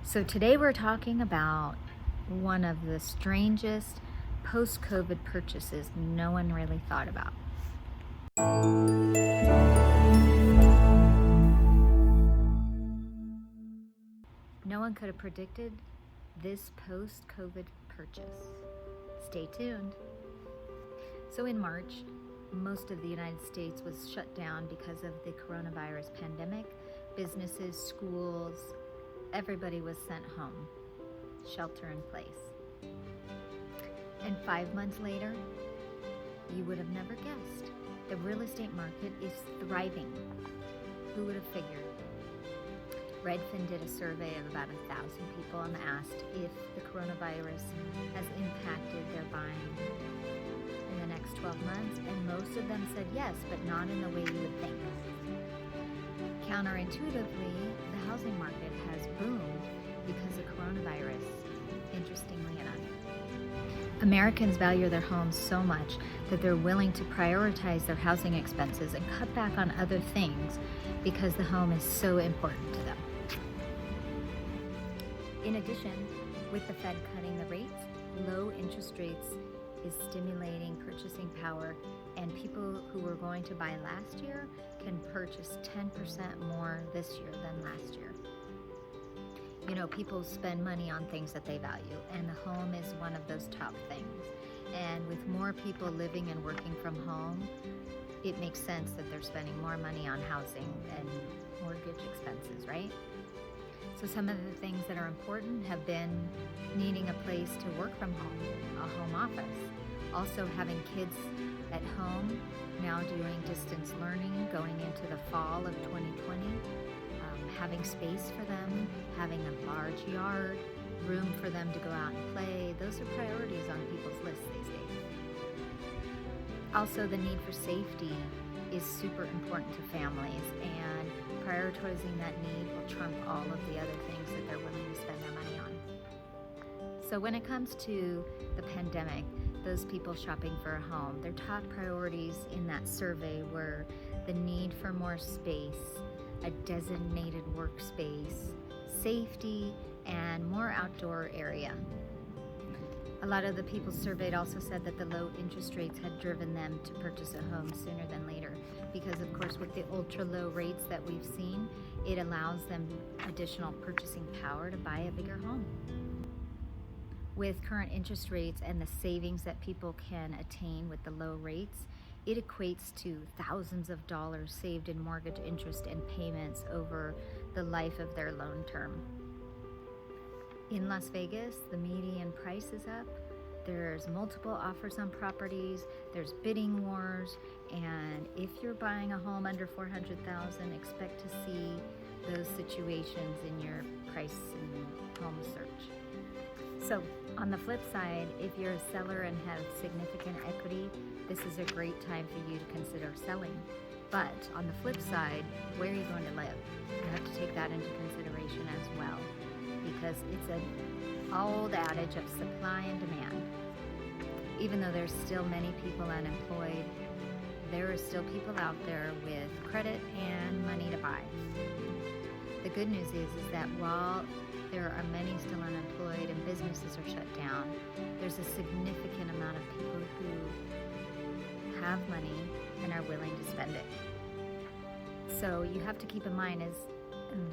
So today we're talking about one of the strangest post-COVID purchases no one really thought about. No one could have predicted this post-COVID purchase. Stay tuned. So in March, most of the United States was shut down because of the coronavirus pandemic. Businesses, schools, everybody was sent home, shelter in place. And 5 months later, you would have never guessed, the real estate market is thriving. Who would have figured? Redfin did a survey of about 1,000 people and asked if the coronavirus has impacted their buying in the next 12 months, and most of them said yes, but not in the way you would think. Counterintuitively, the housing market has boomed because of coronavirus, interestingly enough. Americans value their homes so much that they're willing to prioritize their housing expenses and cut back on other things because the home is so important to them. In addition, with the Fed cutting the rates, low interest rates is stimulating purchasing power, and people who were going to buy last year can purchase 10% more this year than last year. You know, people spend money on things that they value, and the home is one of those top things. And with more people living and working from home, it makes sense that they're spending more money on housing and mortgage expenses, right? So some of the things that are important have been needing a place to work from home, a home office. Also having kids at home, now doing distance learning, going into the fall of 2020, having space for them, having a large yard, room for them to go out and play. Those are priorities on people's lists these days. Also, the need for safety is super important to families, and prioritizing that need will trump all of the other things that they're willing to spend their money on. So when it comes to the pandemic, those people shopping for a home, their top priorities in that survey were the need for more space, a designated workspace, safety, and more outdoor area. A lot of the people surveyed also said that the low interest rates had driven them to purchase a home sooner than later, because of course with the ultra low rates that we've seen, it allows them additional purchasing power to buy a bigger home. With current interest rates and the savings that people can attain with the low rates, it equates to thousands of dollars saved in mortgage interest and payments over the life of their loan term. In Las Vegas, the median price is up. There's multiple offers on properties, there's bidding wars, and if you're buying a home under $400,000, expect to see those situations in your price and home search. So on the flip side, if you're a seller and have significant equity, this is a great time for you to consider selling. But on the flip side, where are you going to live? You have to take that into consideration as well, because it's an old adage of supply and demand. Even though there's still many people unemployed, there are still people out there with credit and money to buy. The good news is that while there are many still unemployed and businesses are shut down, there's a significant amount of people who have money and are willing to spend it. So you have to keep in mind is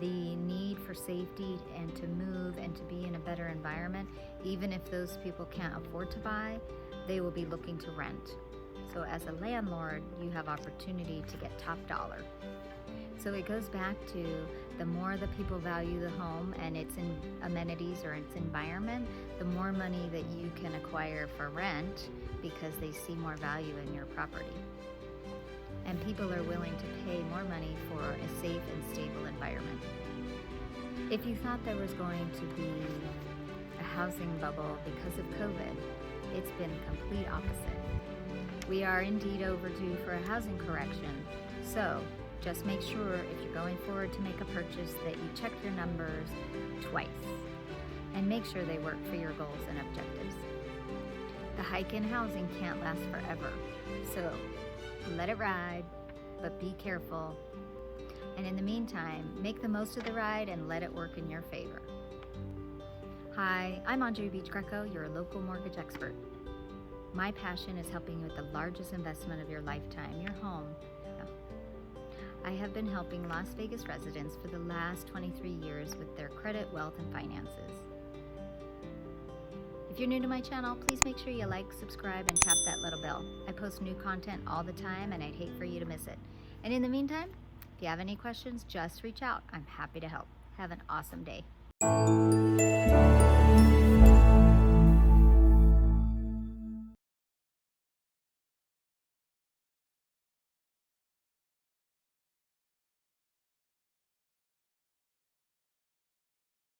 the need for safety and to move and to be in a better environment. Even if those people can't afford to buy, they will be looking to rent. So as a landlord, you have opportunity to get top dollar. So it goes back to the more the people value the home and its amenities or its environment, the more money that you can acquire for rent because they see more value in your property. And people are willing to pay more money for a safe and stable environment. If you thought there was going to be a housing bubble because of COVID, it's been complete opposite. We are indeed overdue for a housing correction. So just make sure if you're going forward to make a purchase that you check your numbers twice and make sure they work for your goals and objectives. The hike in housing can't last forever, so let it ride, but be careful. And in the meantime, make the most of the ride and let it work in your favor. Hi, I'm Aundrea Beach-Greco, your local mortgage expert. My passion is helping you with the largest investment of your lifetime, your home. I have been helping Las Vegas residents for the last 23 years with their credit, wealth, and finances. If you're new to my channel, please make sure you like, subscribe, and tap that little bell. I post new content all the time, and I'd hate for you to miss it. And in the meantime, if you have any questions, just reach out. I'm happy to help. Have an awesome day.